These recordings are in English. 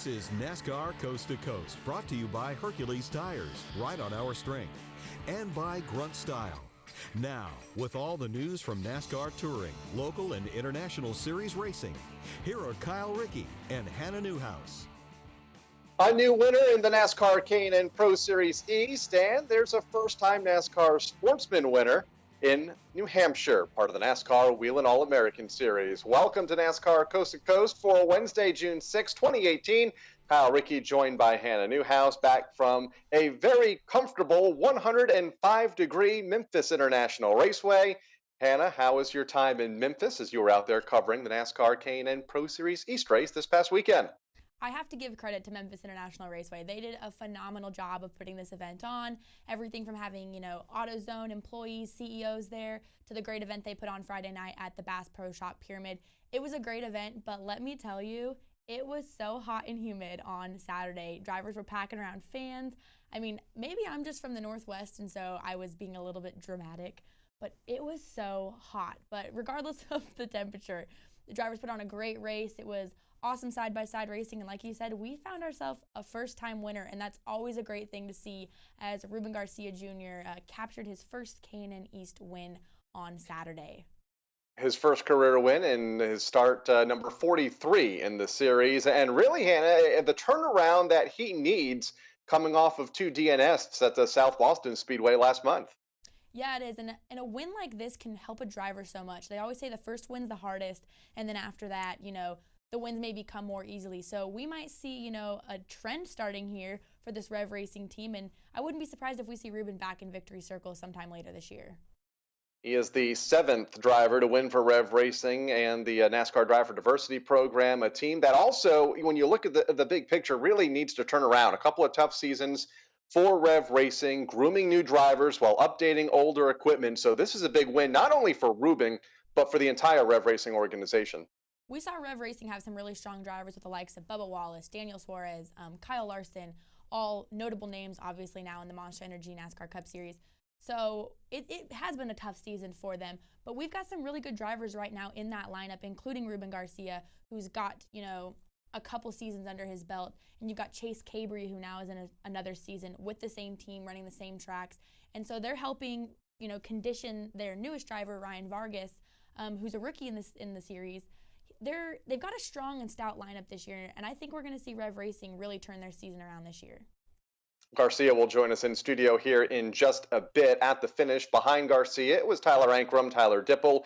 This is NASCAR Coast to Coast, brought to you by Hercules Tires, right on our strength, and by Grunt Style. Now, with all the news from NASCAR Touring, local and international series racing, here are Kyle Rickey and Hannah Newhouse. A new winner in the NASCAR K&N Pro Series East, and there's a first-time NASCAR Sportsman winner in New Hampshire, part of the NASCAR Whelen All-American Series. Welcome to NASCAR Coast to Coast for Wednesday, June 6, 2018. Kyle Rickey joined by Hannah Newhouse, back from a very comfortable 105-degree Memphis International Raceway. Hannah, how was your time in Memphis as you were out there covering the NASCAR K&N Pro Series East race this past weekend? I have to give credit to Memphis International Raceway. They did a phenomenal job of putting this event on. Everything from having, AutoZone employees, CEOs there, to the great event they put on Friday night at the Bass Pro Shop Pyramid. It was a great event, but let me tell you, it was so hot and humid on Saturday. Drivers were packing around fans. I mean, maybe I'm just from the Northwest, and so I was being a little bit dramatic, but it was so hot. But regardless of the temperature, the drivers put on a great race. It was awesome side-by-side racing, and like you said, we found ourselves a first-time winner, and that's always a great thing to see, as Ruben Garcia Jr. Captured his first K&N East win on Saturday. His first career win and his start number 43 in the series, and really, Hannah, the turnaround that he needs coming off of two DNFs at the South Boston Speedway last month. Yeah, it is, and a win like this can help a driver so much. They always say the first win's the hardest, and then after that, the wins may become more easily. So we might see, a trend starting here for this Rev Racing team, and I wouldn't be surprised if we see Ruben back in victory circle sometime later this year. He is the 7th driver to win for Rev Racing and the NASCAR Driver Diversity Program, a team that also, when you look at the big picture, really needs to turn around. A couple of tough seasons for Rev Racing, grooming new drivers while updating older equipment. So this is a big win, not only for Ruben, but for the entire Rev Racing organization. We saw Rev Racing have some really strong drivers with the likes of Bubba Wallace, Daniel Suarez, Kyle Larson, all notable names obviously now in the Monster Energy NASCAR Cup Series. So it has been a tough season for them, but we've got some really good drivers right now in that lineup, including Ruben Garcia, who's got, a couple seasons under his belt, and you've got Chase Cabry, who now is in another season with the same team, running the same tracks, and so they're helping, condition their newest driver, Ryan Vargas, who's a rookie in the series. They've got a strong and stout lineup this year, and I think we're going to see Rev Racing really turn their season around this year. Garcia will join us in studio here in just a bit. At the finish behind Garcia, it was Tyler Ankrum, Tyler Dipple,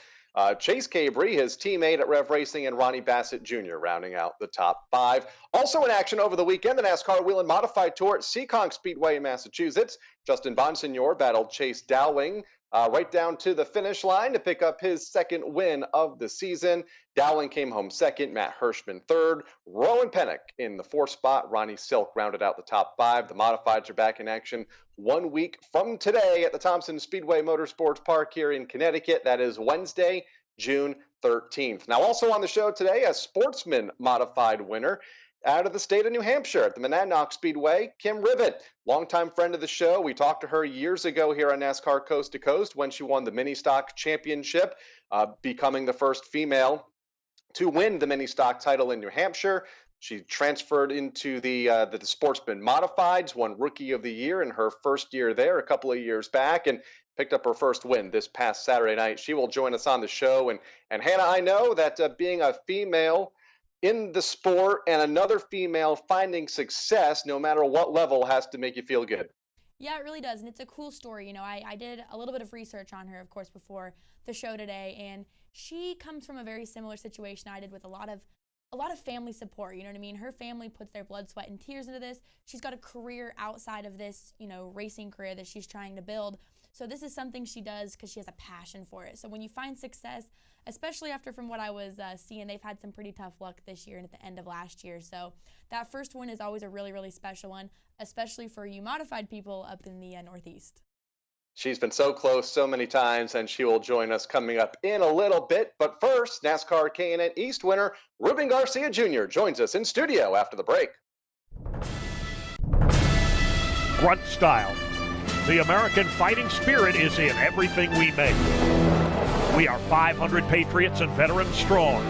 Chase Cabry, his teammate at Rev Racing, and Ronnie Bassett Jr. rounding out the top 5. Also in action over the weekend, the NASCAR Whelen Modified Tour at Seekonk Speedway in Massachusetts. Justin Bonsignor battled Chase Dowling right down to the finish line to pick up his second win of the season. Dowling came home second, Matt Hirschman third, Rowan Pennock in the 4th spot. Ronnie Silk rounded out the top 5. The Modifieds are back in action 1 week from today at the Thompson Speedway Motorsports Park here in Connecticut. That is Wednesday, June 13th. Now, also on the show today, a Sportsman Modified winner out of the state of New Hampshire at the Monadnock Speedway, Kim Rivet, longtime friend of the show. We talked to her years ago here on NASCAR Coast to Coast when she won the Mini Stock Championship, becoming the first female to win the Mini Stock title in New Hampshire. She transferred into the Sportsman Modifieds, won Rookie of the Year in her first year there a couple of years back, and picked up her first win this past Saturday night. She will join us on the show. And Hannah, I know that being a female in the sport and another female finding success, no matter what level, has to make you feel good. Yeah, it really does, and it's a cool story. I did a little bit of research on her, of course, before the show today, and she comes from a very similar situation I did, with a lot of family support. You know what I mean? Her family puts their blood, sweat, and tears into this. She's got a career outside of this, racing career that she's trying to build. So this is something she does because she has a passion for it. So when you find success, especially after, from what I was seeing, they've had some pretty tough luck this year and at the end of last year. So that first win is always a really, really special one, especially for you modified people up in the Northeast. She's been so close so many times, and she will join us coming up in a little bit. But first, NASCAR K&N East winner Ruben Garcia Jr. joins us in studio after the break. Grunt Style. The American fighting spirit is in everything we make. We are 500 patriots and veterans strong.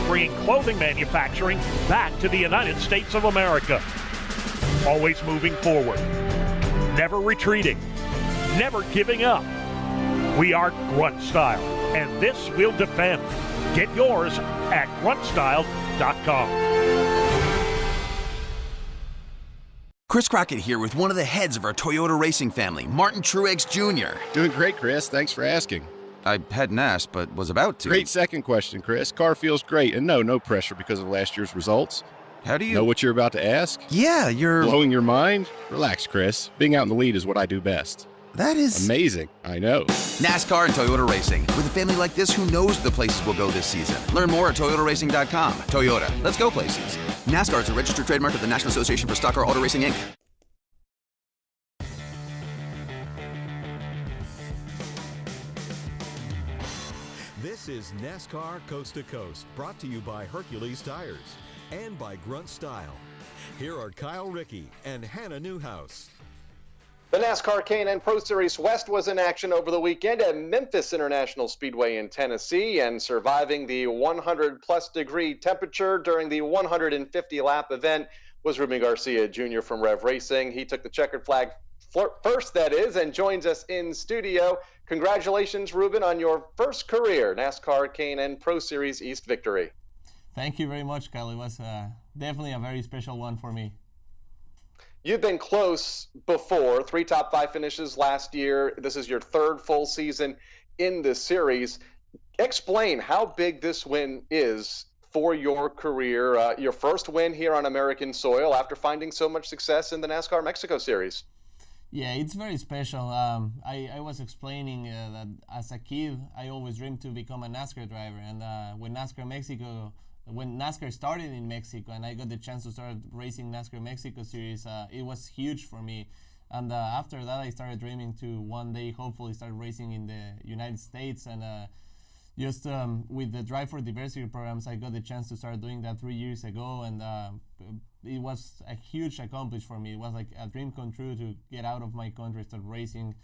bringing clothing manufacturing back to the United States of America. Always moving forward, never retreating, never giving up. We are Grunt Style, and this we'll defend. Get yours at gruntstyle.com. Chris Crockett here with one of the heads of our Toyota racing family, Martin Truex Jr. Doing great, Chris. Thanks for asking. I hadn't asked, but was about to. Great second question, Chris. Car feels great, and no pressure because of last year's results. How do you... Know what you're about to ask? Yeah, you're... Blowing your mind? Relax, Chris. Being out in the lead is what I do best. That is... amazing. I know. NASCAR and Toyota Racing. With a family like this, who knows the places we'll go this season? Learn more at toyotaracing.com. Toyota, let's go places. NASCAR is a registered trademark of the National Association for Stock Car Auto Racing, Inc. This is NASCAR Coast to Coast, brought to you by Hercules Tires and by Grunt Style. Here are Kyle Rickey and Hannah Newhouse. The NASCAR K&N Pro Series West was in action over the weekend at Memphis International Speedway in Tennessee, and surviving the 100-plus degree temperature during the 150-lap event was Ruben Garcia Jr. from Rev Racing. He took the checkered flag first, that is, and joins us in studio. Congratulations, Ruben, on your first career NASCAR K&N Pro Series East victory. Thank you very much, Kyle. It was definitely a very special one for me. You've been close before, 3 top 5 finishes last year. This is your third full season in this series. Explain how big this win is for your career, your first win here on American soil after finding so much success in the NASCAR Mexico Series. Yeah, it's very special. I was explaining that as a kid, I always dreamed to become a NASCAR driver. And when NASCAR started in Mexico and I got the chance to start racing NASCAR Mexico Series, it was huge for me. And after that, I started dreaming to one day hopefully start racing in the United States. And just with the Drive for Diversity programs, I got the chance to start doing that 3 years ago. And it was a huge accomplishment for me. It was like a dream come true to get out of my country, start racing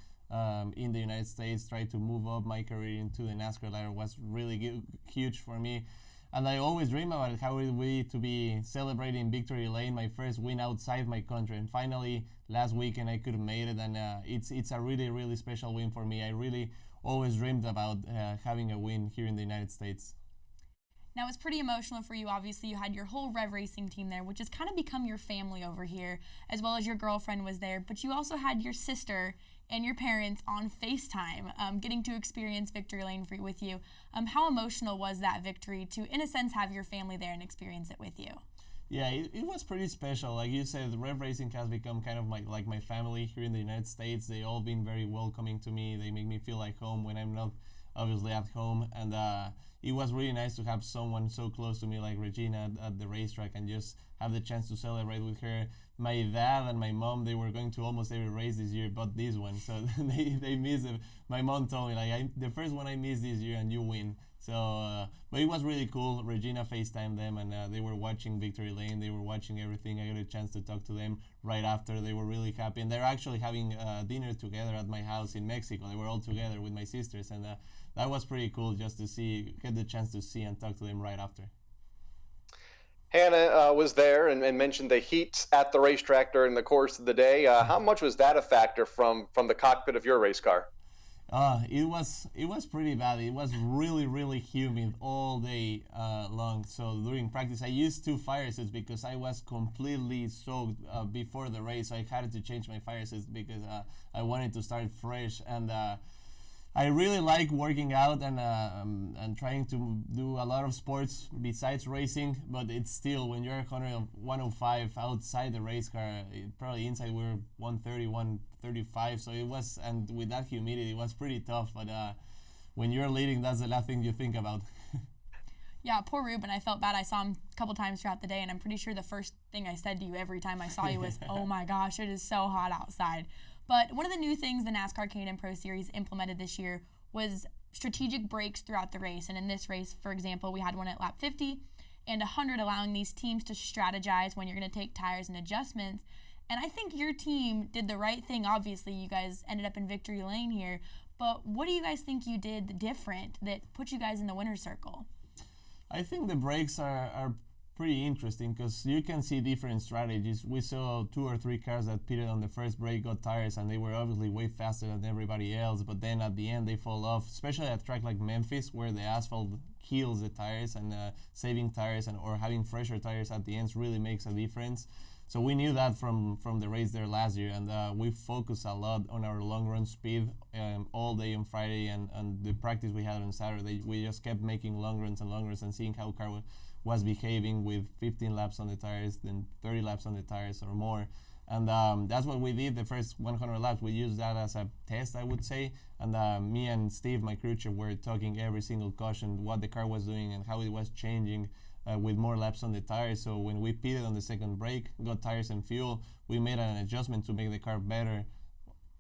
in the United States, try to move up my career into the NASCAR ladder. Was really huge for me. And I always dream about how it would be to be celebrating Victory Lane, my first win outside my country. And finally, last weekend, I could have made it. And it's a really, really special win for me. I really always dreamed about having a win here in the United States. Now, it's pretty emotional for you. Obviously, you had your whole Rev Racing team there, which has kind of become your family over here, as well as your girlfriend was there. But you also had your sister and your parents on FaceTime, getting to experience Victory Lane with you. How emotional was that victory to, in a sense, have your family there and experience it with you? Yeah, it was pretty special. Like you said, Rev Racing has become kind of my family here in the United States. They all been very welcoming to me. They make me feel like home when I'm not obviously at home. And it was really nice to have someone so close to me like Regina at the racetrack and just have the chance to celebrate with her. My dad and my mom, they were going to almost every race this year but this one. So they missed it. My mom told me, like, the first one I missed this year and you win. So, but it was really cool. Regina FaceTimed them and they were watching Victory Lane. They were watching everything. I got a chance to talk to them right after. They were really happy. And they're actually having dinner together at my house in Mexico. They were all together with my sisters. And that was pretty cool just to get the chance to see and talk to them right after. Hannah was there and mentioned the heat at the racetrack during the course of the day. How much was that a factor from the cockpit of your race car? It was pretty bad. It was really, really humid all day long. So during practice, I used 2 fire suits because I was completely soaked before the race. So I had to change my fire suits because I wanted to start fresh. And I really like working out and trying to do a lot of sports besides racing, but it's still, when you're 105 outside the race car, probably inside we're 130, 135, so it was, and with that humidity, it was pretty tough, but when you're leading, that's the last thing you think about. Yeah, poor Ruben. I felt bad. I saw him a couple times throughout the day, and I'm pretty sure the first thing I said to you every time I saw you was, oh my gosh, it is so hot outside. But one of the new things the NASCAR K&N Pro Series implemented this year was strategic breaks throughout the race. And in this race, for example, we had one at lap 50 and 100, allowing these teams to strategize when you're going to take tires and adjustments. And I think your team did the right thing. Obviously, you guys ended up in Victory Lane here. But what do you guys think you did different that put you guys in the winner's circle? I think the breaks are pretty interesting because you can see different strategies. We saw 2 or 3 cars that pitted on the first break, got tires, and they were obviously way faster than everybody else, but then at the end they fall off, especially at a track like Memphis where the asphalt kills the tires, and saving tires or having fresher tires at the ends really makes a difference. So we knew that from the race there last year, and we focused a lot on our long run speed all day on Friday, and the practice we had on Saturday. We just kept making long runs and seeing how car was behaving with 15 laps on the tires, then 30 laps on the tires or more. And that's what we did the first 100 laps. We used that as a test, I would say. And me and Steve, my crew chief, were talking every single caution, what the car was doing and how it was changing with more laps on the tires. So when we pitted on the second break, got tires and fuel, we made an adjustment to make the car better.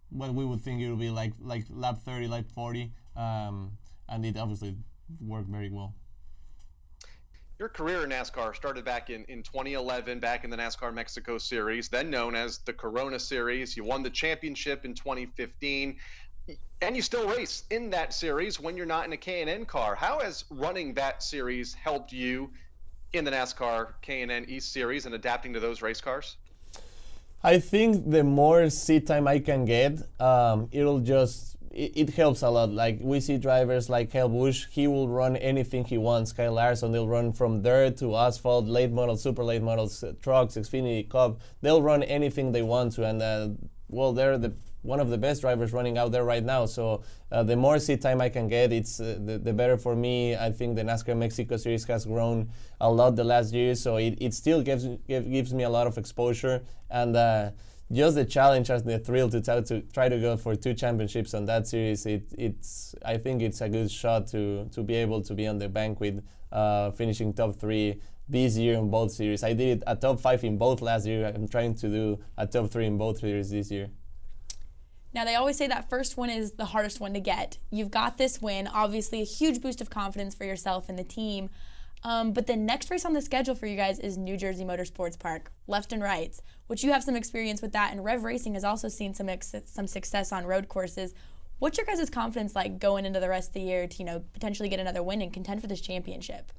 What we would think it would be like lap 30, lap 40, and it obviously worked very well. Your career in NASCAR started back in 2011, back in the NASCAR Mexico Series, then known as the Corona Series. You won the championship in 2015, and you still race in that series when you're not in a K&N car. How has running that series helped you in the NASCAR K&N East Series and adapting to those race cars? I think the more seat time I can get, it helps a lot. Like we see drivers like Kyle Busch, he will run anything he wants. Kyle Larson, they'll run from dirt to asphalt, late models, super late models, trucks, Xfinity, Cup. They'll run anything they want to, and they're one of the best drivers running out there right now. So the more seat time I can get, it's the better for me. I think the NASCAR Mexico Series has grown a lot the last year, so it still gives me a lot of exposure, and just the challenge and the thrill to try to go for 2 championships on that series. I think it's a good shot to be able to be on the bank with finishing top 3 this year in both series. I did a top 5 in both last year. I'm trying to do a top 3 in both series this year. Now, they always say that first one is the hardest one to get. You've got this win, obviously a huge boost of confidence for yourself and the team. But the next race on the schedule for you guys is New Jersey Motorsports Park, left and rights, which you have some experience with that, and Rev Racing has also seen some success on road courses. What's your guys' confidence like going into the rest of the year to potentially get another win and contend for this championship?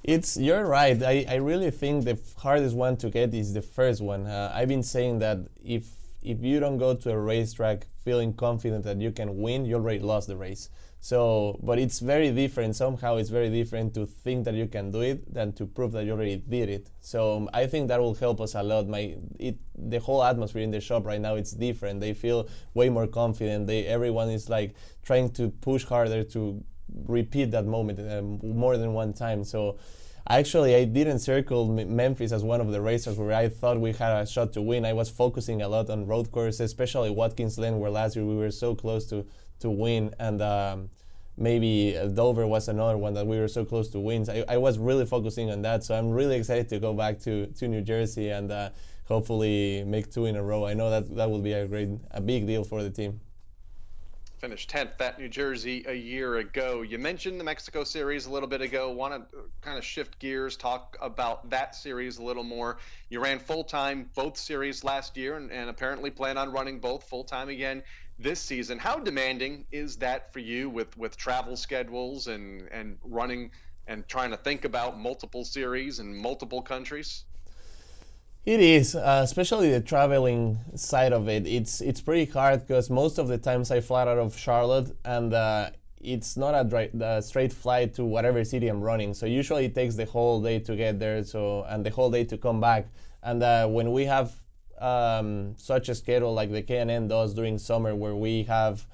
You're right. I really think the hardest one to get is the first one. I've been saying that if you don't go to a racetrack feeling confident that you can win, you already lost the race. So, but it's very different. Somehow it's very different to think that you can do it than to prove that you already did it. So I think that will help us a lot. The whole atmosphere in the shop right now, it's different. They feel way more confident. Everyone is like trying to push harder to repeat that moment more than one time. So actually, I didn't circle Memphis as one of the races where I thought we had a shot to win. I was focusing a lot on road courses, especially Watkins Glen, where last year we were so close to win, and maybe Dover was another one that we were so close to win. So I was really focusing on that, so I'm really excited to go back to New Jersey and hopefully make 2 in a row. I know that will be a big deal for the team. Finished 10th at New Jersey a year ago. You mentioned the Mexico Series a little bit ago. Want to kind of shift gears, talk about that series a little more. You ran full-time both series last year and apparently plan on running both full-time again this season. How demanding is that for you with travel schedules and running and trying to think about multiple series in multiple countries? It is, especially the traveling side of it. It's pretty hard because most of the times I fly out of Charlotte, and it's not a straight flight to whatever city I'm running. So usually it takes the whole day to get there, and the whole day to come back. And when we have such a schedule like the K&N does during summer, where we have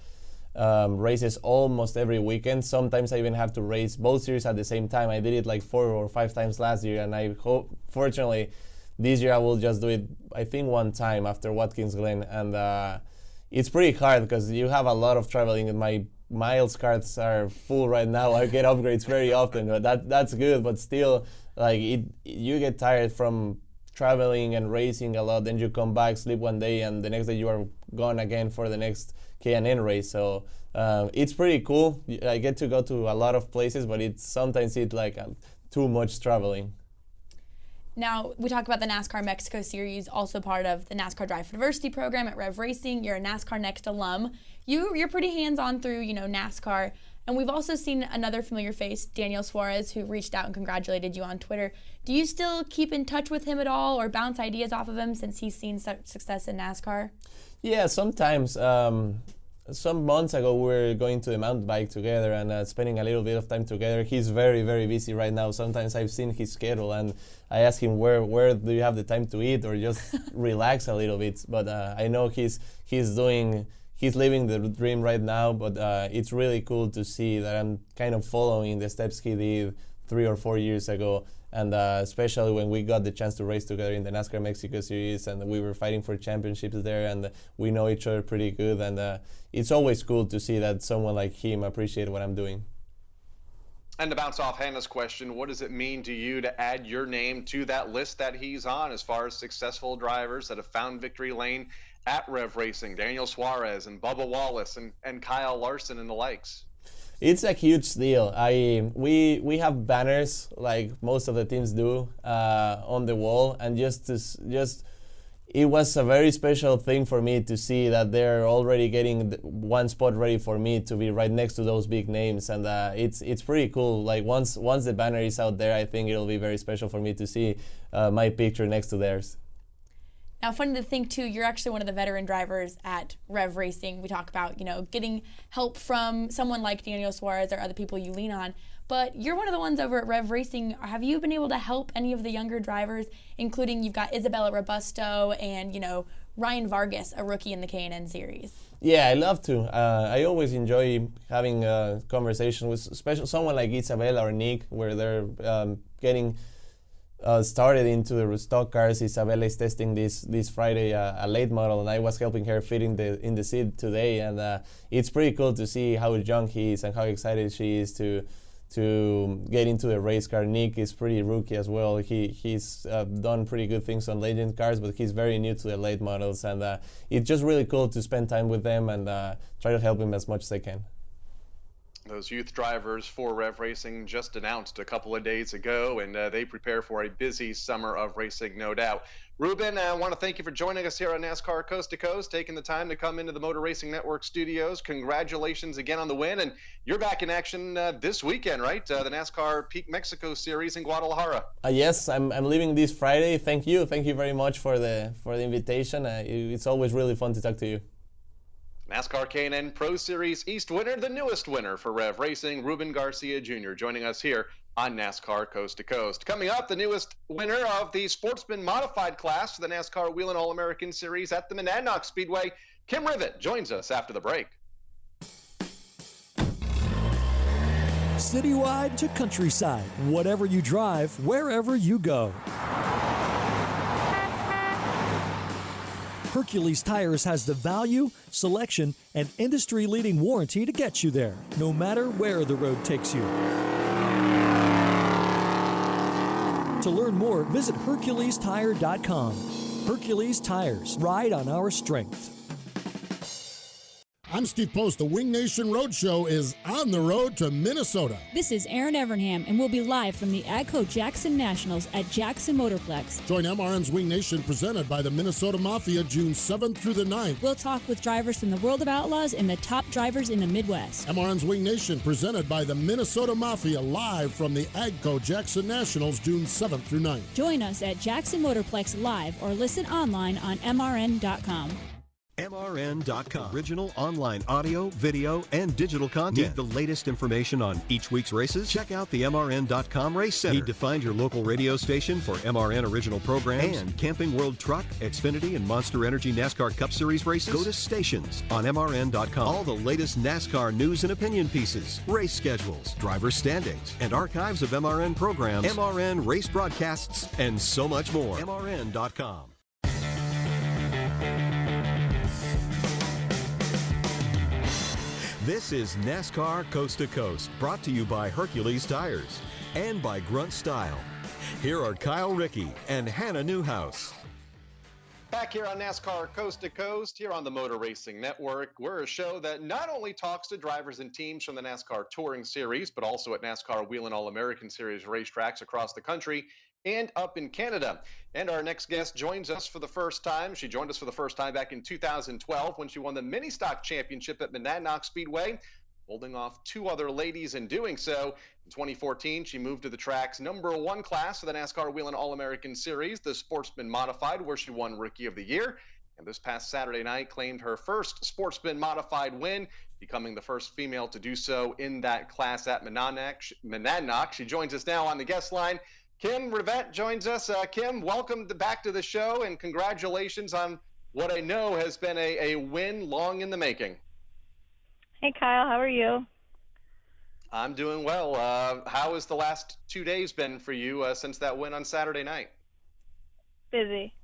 races almost every weekend. Sometimes I even have to race both series at the same time. I did it like 4 or 5 times last year, and I hope, fortunately, this year I will just do it, I think, 1 time after Watkins Glen, and it's pretty hard because you have a lot of traveling, and my miles cards are full right now. I get upgrades very often, but that's good, but still, like, you get tired from traveling and racing a lot, then you come back, sleep one day, and the next day you are gone again for the next K&N race. So it's pretty cool. I get to go to a lot of places, but sometimes it's like too much traveling. Now, we talk about the NASCAR Mexico Series, also part of the NASCAR Drive for Diversity program at Rev Racing. You're a NASCAR Next alum. You're pretty hands-on through, NASCAR. And we've also seen another familiar face, Daniel Suarez, who reached out and congratulated you on Twitter. Do you still keep in touch with him at all or bounce ideas off of him since he's seen such success in NASCAR? Yeah, sometimes. Some months ago, we were going to the mountain bike together and spending a little bit of time together. He's very, very busy right now. Sometimes I've seen his schedule and I ask him, where do you have the time to eat or just relax a little bit? But I know he's living the dream right now, but it's really cool to see that I'm kind of following the steps he did 3 or 4 years ago. And especially when we got the chance to race together in the NASCAR Mexico Series, and we were fighting for championships there, and we know each other pretty good. And it's always cool to see that someone like him appreciate what I'm doing. And to bounce off Hannah's question, what does it mean to you to add your name to that list that he's on as far as successful drivers that have found victory lane at Rev Racing? Daniel Suarez and Bubba Wallace and Kyle Larson and the likes. It's a huge deal. We have banners like most of the teams do on the wall, and it was a very special thing for me to see that they're already getting one spot ready for me to be right next to those big names, and it's pretty cool. Like once the banner is out there, I think it'll be very special for me to see my picture next to theirs. Now, funny to think, too, you're actually one of the veteran drivers at Rev Racing. We talk about, getting help from someone like Daniel Suarez or other people you lean on. But you're one of the ones over at Rev Racing. Have you been able to help any of the younger drivers, including you've got Isabella Robusto and, Ryan Vargas, a rookie in the K&N series? Yeah, I love to. I always enjoy having a conversation with someone like Isabella or Nick, where they're getting started into the stock cars. Isabella is testing this Friday a late model, and I was helping her fit in the seat today, and it's pretty cool to see how young he is and how excited she is to get into the race car. Nick is pretty rookie as well. He's done pretty good things on legend cars, but he's very new to the late models, and it's just really cool to spend time with them and try to help him as much as I can. Those youth drivers for Rev Racing just announced a couple of days ago, and they prepare for a busy summer of racing, no doubt. Ruben, I want to thank you for joining us here on NASCAR Coast to Coast, taking the time to come into the Motor Racing Network studios. Congratulations again on the win, and you're back in action this weekend, right? The NASCAR Peak Mexico Series in Guadalajara. Yes, I'm leaving this Friday. Thank you very much for the invitation. It's always really fun to talk to you. NASCAR K&N Pro Series East winner, the newest winner for Rev Racing, Ruben Garcia Jr., joining us here on NASCAR Coast to Coast. Coming up, the newest winner of the Sportsman Modified class for the NASCAR Whelen All-American Series at the Monadnock Speedway, Kim Rivet joins us after the break. Citywide to countryside, whatever you drive, wherever you go. Hercules Tires has the value, selection, and industry-leading warranty to get you there, no matter where the road takes you. To learn more, visit HerculesTire.com. Hercules Tires, ride on our strength. I'm Steve Post. The Wing Nation Roadshow is on the road to Minnesota. This is Aaron Evernham, and we'll be live from the AGCO Jackson Nationals at Jackson Motorplex. Join MRN's Wing Nation presented by the Minnesota Mafia June 7th through the 9th. We'll talk with drivers from the World of Outlaws and the top drivers in the Midwest. MRN's Wing Nation presented by the Minnesota Mafia live from the AGCO Jackson Nationals June 7th through 9th. Join us at Jackson Motorplex live or listen online on MRN.com. MRN.com. Original online audio, video, and digital content. Need the latest information on each week's races? Check out the MRN.com Race Center. Need to find your local radio station for MRN original programs and Camping World Truck, Xfinity, and Monster Energy NASCAR Cup Series races? Go to Stations on MRN.com. All the latest NASCAR news and opinion pieces, race schedules, driver standings, and archives of MRN programs, MRN race broadcasts, and so much more. MRN.com. This is NASCAR Coast to Coast, brought to you by Hercules Tires and by Grunt Style. Here are Kyle Rickey and Hannah Newhouse. Back here on NASCAR Coast to Coast, here on the Motor Racing Network. We're a show that not only talks to drivers and teams from the NASCAR Touring Series, but also at NASCAR Whelen All-American Series racetracks across the country and up in Canada. And our next guest joins us for the first time. She joined us for the first time back in 2012 when she won the Mini Stock Championship at Monadnock Speedway. holding off 2 other ladies in doing so. In 2014, she moved to the track's #1 class of the NASCAR Whelen All-American Series, the Sportsman Modified, where she won Rookie of the Year. And this past Saturday night claimed her first Sportsman Modified win, becoming the first female to do so in that class at Monadnock. She joins us now on the guest line. Kim Rivet joins us. Kim, welcome back to the show, and congratulations on what I know has been a win long in the making. Hey, Kyle. How are you? I'm doing well. How has the last 2 days been for you since that win on Saturday night? Busy.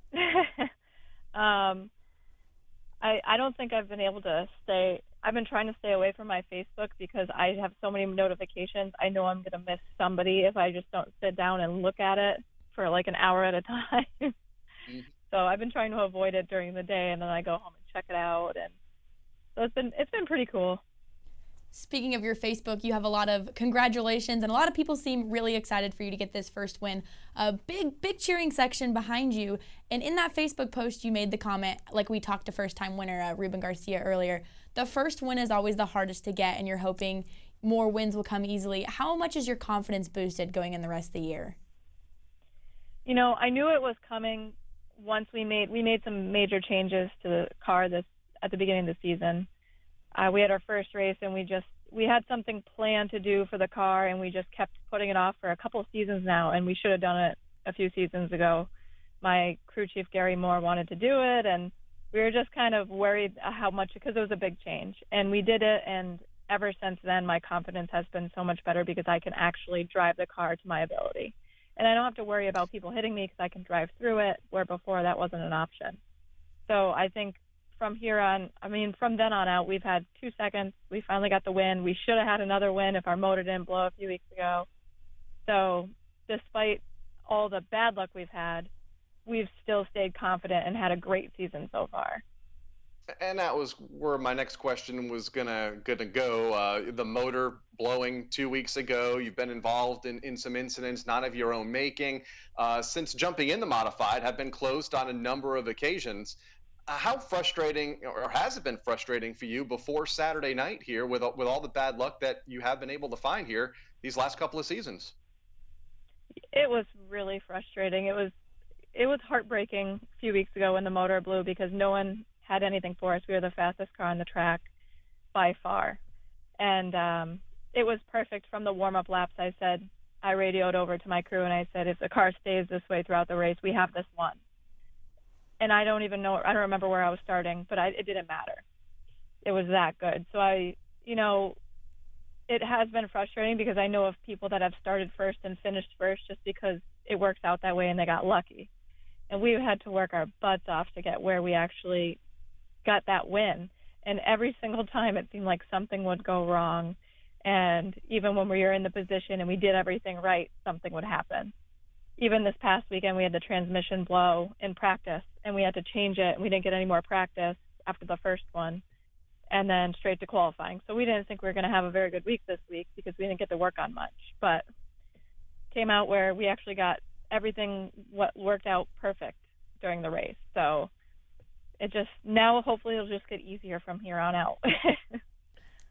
I don't think I've been able to stay. I've been trying to stay away from my Facebook because I have so many notifications. I know I'm going to miss somebody if I just don't sit down and look at it for like an hour at a time. Mm-hmm. So I've been trying to avoid it during the day, and then I go home and check it out. And so it's been pretty cool. Speaking of your Facebook, you have a lot of congratulations, and a lot of people seem really excited for you to get this first win. A big cheering section behind you. And in that Facebook post, you made the comment, like we talked to first-time winner Ruben Garcia earlier, the first win is always the hardest to get, and you're hoping more wins will come easily. How much is your confidence boosted going in the rest of the year? You know, I knew it was coming once we made some major changes to the car at the beginning of the season. We had our first race, and we had something planned to do for the car, and we just kept putting it off for a couple of seasons now, and we should have done it a few seasons ago. My crew chief, Gary Moore, wanted to do it, and we were just kind of worried how much, because it was a big change. And we did it, and ever since then, my confidence has been so much better because I can actually drive the car to my ability. And I don't have to worry about people hitting me because I can drive through it, where before that wasn't an option. So I think from then on out, we've had 2 seconds. We finally got the win. We should have had another win if our motor didn't blow a few weeks ago. So despite all the bad luck we've had, we've still stayed confident and had a great season so far. And that was where my next question was gonna go. The motor blowing 2 weeks ago. You've been involved in some incidents, not of your own making, since jumping in the modified, have been closed on a number of occasions. How frustrating, or has it been frustrating for you before Saturday night here with all the bad luck that you have been able to find here these last couple of seasons? It was really frustrating. It was heartbreaking a few weeks ago when the motor blew because no one had anything for us. We were the fastest car on the track by far. And it was perfect from the warm-up laps. I radioed over to my crew and I said, if the car stays this way throughout the race, we have this one. And I don't remember where I was starting, but it didn't matter. It was that good. So it has been frustrating because I know of people that have started first and finished first just because it works out that way and they got lucky. And we've had to work our butts off to get where we actually got that win. And every single time it seemed like something would go wrong. And even when we were in the position and we did everything right, something would happen. Even this past weekend, we had the transmission blow in practice, and we had to change it, and we didn't get any more practice after the first one, and then straight to qualifying. So we didn't think we were going to have a very good week this week because we didn't get to work on much. But came out where we actually got everything worked out perfect during the race. So now hopefully it'll just get easier from here on out.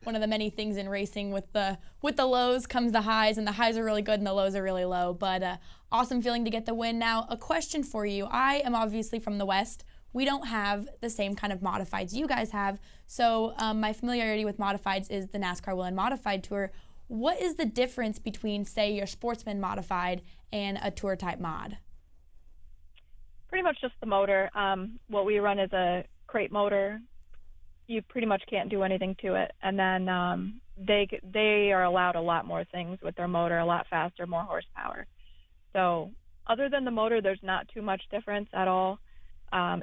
One of the many things in racing with the lows comes the highs, and the highs are really good and the lows are really low. But awesome feeling to get the win. Now, a question for you. I am obviously from the West. We don't have the same kind of modifieds you guys have. So my familiarity with modifieds is the NASCAR Whelen Modified Tour. What is the difference between, say, your Sportsman Modified and a Tour type mod? Pretty much just the motor. What we run is a crate motor. You pretty much can't do anything to it. And then they are allowed a lot more things with their motor, a lot faster, more horsepower. So other than the motor, there's not too much difference at all.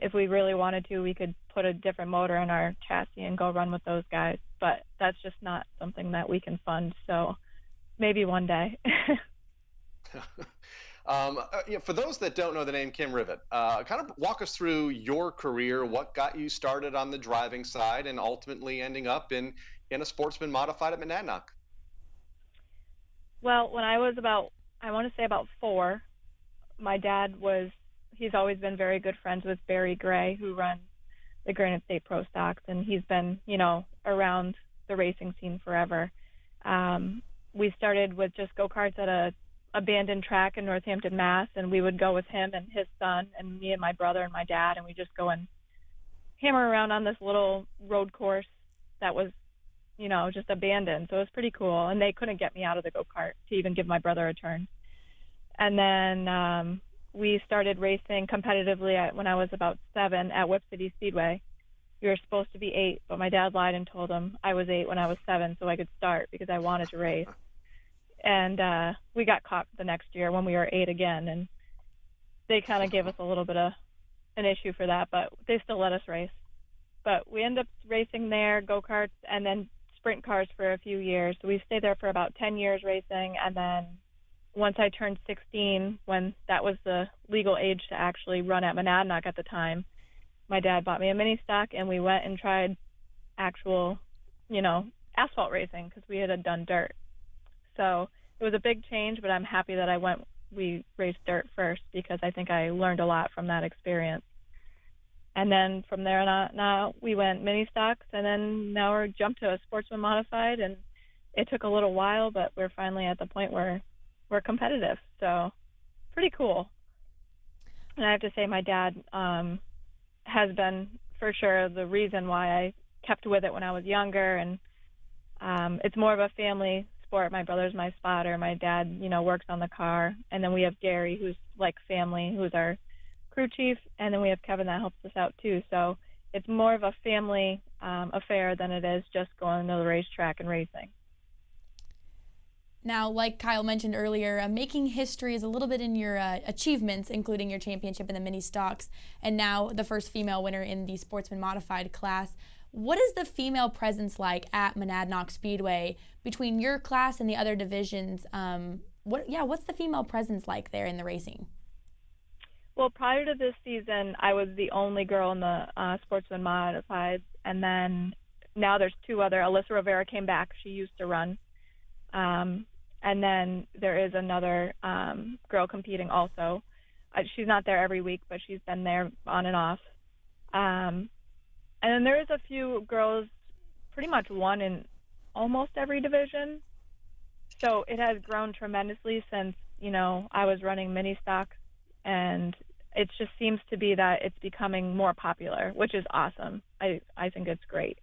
If we really wanted to, we could put a different motor in our chassis and go run with those guys. But that's just not something that we can fund. So maybe one day. For those that don't know the name Kim Rivet, kind of walk us through your career, what got you started on the driving side and ultimately ending up in a Sportsman Modified at Monadnock. Well, when I was about 4, my dad he's always been very good friends with Barry Gray, who runs the Granite State Pro Stocks, and he's been, around the racing scene forever. We started with just go-karts at a abandoned track in Northampton, Mass, and we would go with him and his son and me and my brother and my dad, and we just go and hammer around on this little road course that was, just abandoned. So it was pretty cool, and they couldn't get me out of the go-kart to even give my brother a turn. And then we started racing competitively when I was about 7 at Whip City Speedway. We were supposed to be 8, but my dad lied and told him I was 8 when I was 7 so I could start because I wanted to race. And we got caught the next year when we were 8 again, and they kind of gave us a little bit of an issue for that, but they still let us race. But we ended up racing there, go-karts, and then sprint cars for a few years. So we stayed there for about 10 years racing, and then once I turned 16, when that was the legal age to actually run at Monadnock at the time, my dad bought me a mini stock, and we went and tried actual, asphalt racing because we had done dirt. So it was a big change, but I'm happy that we raced dirt first because I think I learned a lot from that experience. And then from there on now we went mini stocks, and then now we're jumped to a Sportsman Modified, and it took a little while, but we're finally at the point where we're competitive. So pretty cool. And I have to say my dad has been for sure the reason why I kept with it when I was younger, and it's more of a family sport. My brother's my spotter. My dad, works on the car. And then we have Gary, who's like family, who's our crew chief. And then we have Kevin that helps us out too. So it's more of a family affair than it is just going to the racetrack and racing. Now, like Kyle mentioned earlier, making history is a little bit in your achievements, including your championship in the mini stocks, and now the first female winner in the Sportsman Modified class. What is the female presence like at Monadnock Speedway between your class and the other divisions? What's the female presence like there in the racing? Well, prior to this season, I was the only girl in the Sportsman Modified, and then now there's 2 other. Alyssa Rivera came back. She used to run. And then there is another girl competing also. She's not there every week, but she's been there on and off. And then there is a few girls, pretty much one in almost every division. So it has grown tremendously since, I was running mini stocks, and it just seems to be that it's becoming more popular, which is awesome. I think it's great.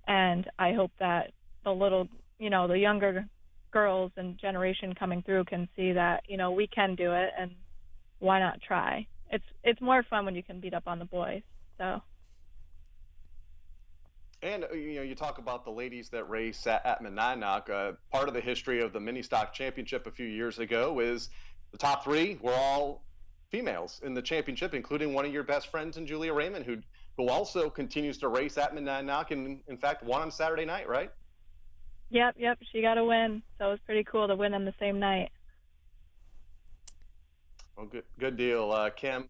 And I hope that the younger girls and generation coming through can see that, we can do it, and why not try? It's more fun when you can beat up on the boys. So. And, you talk about the ladies that race at Monadnock. Part of the history of the Mini Stock Championship a few years ago is the top 3 were all females in the championship, including one of your best friends in Julia Raymond, who also continues to race at Monadnock, and in fact won on Saturday night, right? Yep. She got a win, so it was pretty cool to win on the same night. Well, good deal, Kim.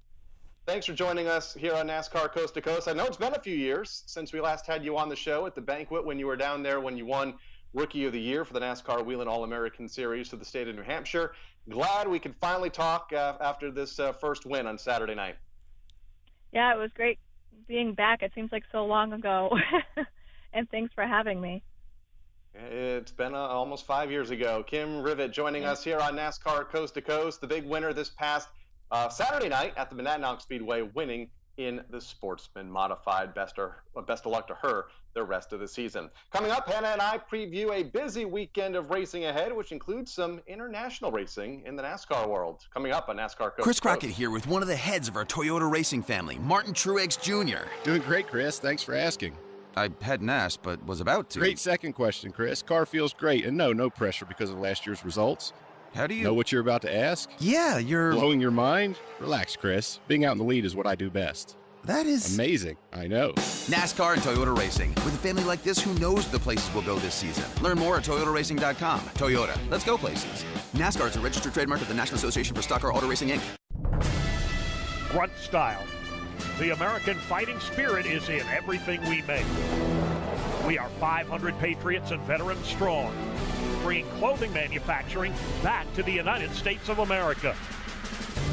Thanks for joining us here on NASCAR Coast to Coast. I know it's been a few years since we last had you on the show at the banquet when you were down there when you won Rookie of the Year for the NASCAR Whelen All-American Series for the state of New Hampshire. Glad we could finally talk after this first win on Saturday night. Yeah, it was great being back. It seems like so long ago. And thanks for having me. It's been almost 5 years ago. Kim Rivet joining us here on NASCAR Coast to Coast. The big winner this past Saturday night at the Monadnock Speedway, winning in the Sportsman Modified. Best of luck to her the rest of the season. Coming up, Hannah and I preview a busy weekend of racing ahead, which includes some international racing in the NASCAR world. Coming up on NASCAR Coast Chris to Coast. Crockett here with one of the heads of our Toyota racing family, Martin Truex Jr. Doing great, Chris. Thanks for asking. I hadn't asked, but was about to. Great second question, Chris. Car feels great, and no pressure because of last year's results. How do you... Know what you're about to ask? Yeah, you're... Blowing your mind? Relax, Chris. Being out in the lead is what I do best. That is... amazing. I know. NASCAR and Toyota Racing. With a family like this, who knows the places we'll go this season? Learn more at ToyotaRacing.com. Toyota, let's go places. NASCAR is a registered trademark of the National Association for Stock Car Auto Racing, Inc. Grunt style. The American fighting spirit is in everything we make. We are 500 patriots and veterans strong, bringing clothing manufacturing back to the United States of America.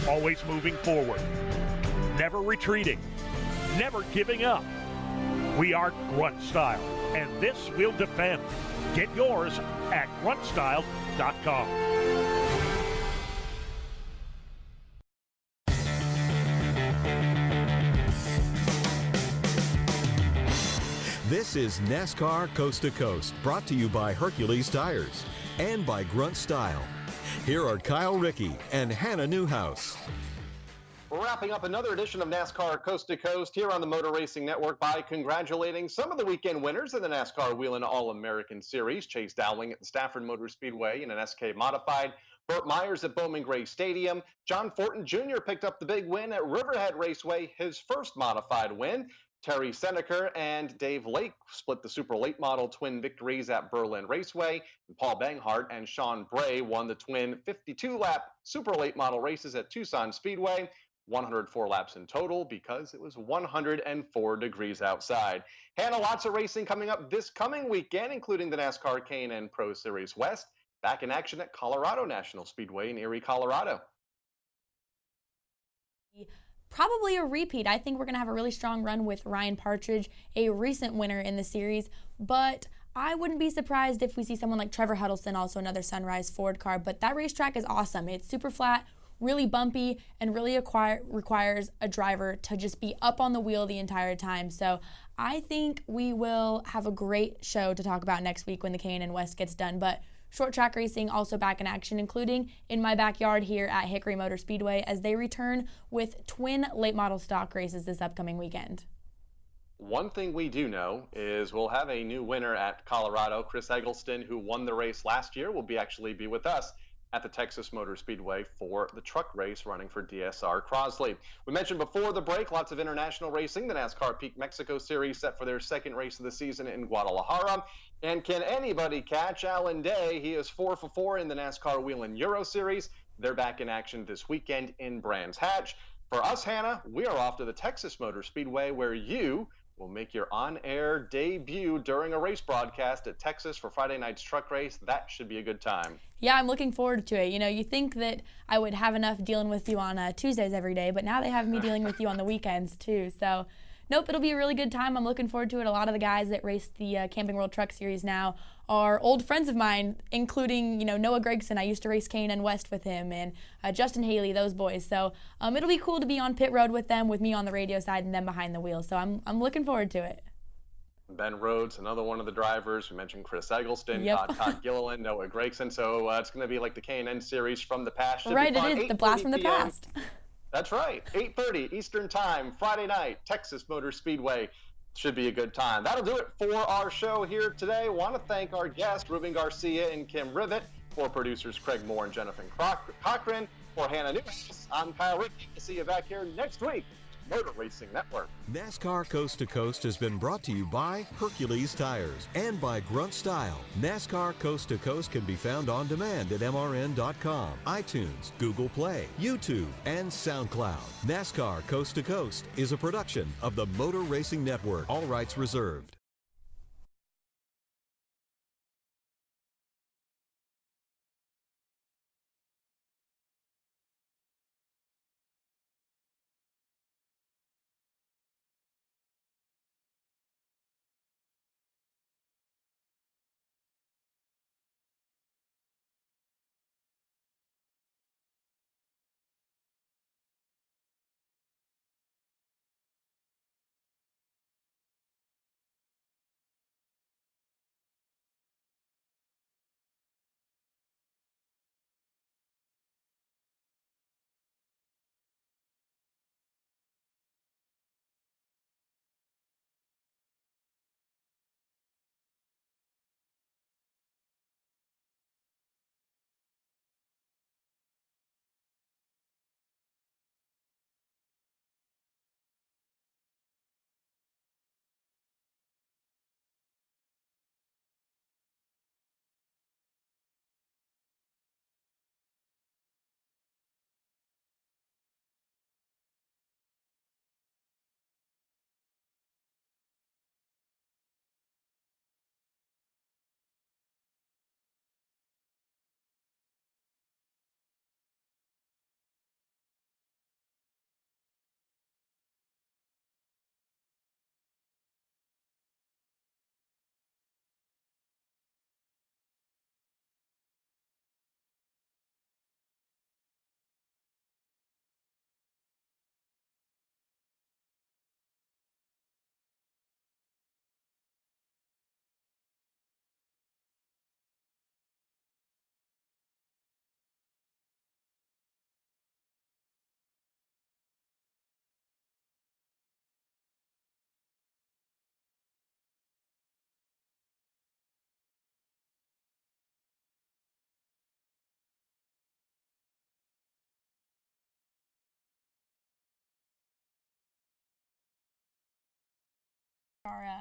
Always moving forward, never retreating, never giving up. We are Grunt style. and this will defend. Get yours at gruntstyle.com. This is NASCAR Coast to Coast, brought to you by Hercules Tires and by Grunt Style. Here are Kyle Rickey and Hannah Newhouse. We're wrapping up another edition of NASCAR Coast to Coast here on the Motor Racing Network by congratulating some of the weekend winners in the NASCAR Whelen All-American Series. Chase Dowling at the Stafford Motor Speedway in an SK Modified. Burt Myers at Bowman Gray Stadium. John Fortin Jr. picked up the big win at Riverhead Raceway, his first modified win. Terry Seneker and Dave Lake split the Super Late Model twin victories at Berlin Raceway. And Paul Banghart and Sean Bray won the twin 52-lap Super Late Model races at Tucson Speedway. 104 laps in total because it was 104 degrees outside. Hannah, lots of racing coming up this coming weekend, including the NASCAR K&N Pro Series West. Back in action at Colorado National Speedway in Erie, Colorado. Probably a repeat. I think we're going to have a really strong run with Ryan Partridge, a recent winner in the series, but I wouldn't be surprised if we see someone like Trevor Huddleston, also another Sunrise Ford car. But that racetrack is awesome. It's super flat, really bumpy, and really requires a driver to just be up on the wheel the entire time. So I think we will have a great show to talk about next week when the K&N West gets done. But short track racing also back in action, including in my backyard here at Hickory Motor Speedway as they return with twin late model stock races this upcoming weekend. One thing we do know is we'll have a new winner at Colorado. Chris Eggleston, who won the race last year, will actually be with us at the Texas Motor Speedway for the truck race running for DSR Crosley. We mentioned before the break, lots of international racing. The NASCAR Peak Mexico Series set for their second race of the season in Guadalajara. And can anybody catch Alan Day? He is 4 for 4 in the NASCAR Whelen Euro Series. They're back in action this weekend in Brands Hatch. For us, Hannah, we are off to the Texas Motor Speedway where you will make your on-air debut during a race broadcast at Texas for Friday night's truck race. That should be a good time. Yeah, I'm looking forward to it. You know, you think that I would have enough dealing with you on Tuesdays every day, but now they have me dealing with you on the weekends too. So, nope, it'll be a really good time. I'm looking forward to it. A lot of the guys that race the Camping World Truck Series now are old friends of mine, including, you know, Noah Gregson. I used to race K&N West with him, and Justin Haley, those boys. So it'll be cool to be on pit road with them, with me on the radio side and them behind the wheel. So I'm looking forward to it. Ben Rhodes, another one of the drivers. We mentioned Chris Eggleston, Yep. Todd Gilliland, Noah Gregson. So it's going to be like the K&N Series from the past. Should Right, be fun. it is the blast from the PM. past. That's right. 8:30 Eastern Time, Friday night, Texas Motor Speedway. Should be a good time. That'll do it for our show here today. Want to thank our guests, Ruben Garcia and Kim Rivet, for producers Craig Moore and Jennifer Cochran, for Hannah Newhouse. I'm Kyle Rickey. See you back here next week. Motor Racing Network. NASCAR Coast to Coast has been brought to you by Hercules Tires and by Grunt Style. NASCAR Coast to Coast can be found on demand at mrn.com, iTunes, Google Play, YouTube, and SoundCloud. NASCAR Coast to Coast is a production of the Motor Racing Network. All rights reserved. our